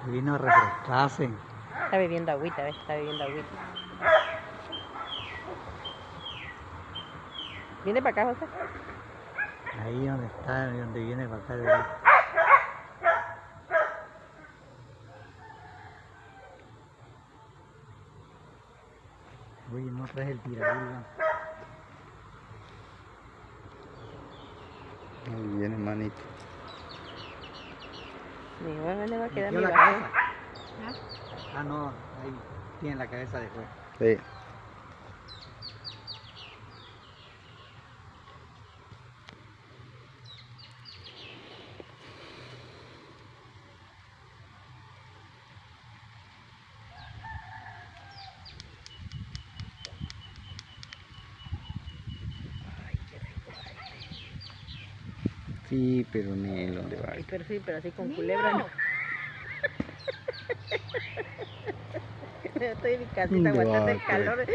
Vino a refrescarse. Está bebiendo agüita, ¿ves? Está bebiendo agüita. ¿Viene para acá, José? Ahí donde está, donde viene para acá. De ahí. Oye, no traes el tirador. Ahí viene, manito. Igual le va a quedar mi la bajón. cabeza. Ah, no, ahí tiene la cabeza de fuera. Sí. Sí, pero ni en donde va. Ay, pero sí, pero así con culebra no. Estoy en mi casita aguantando el calor.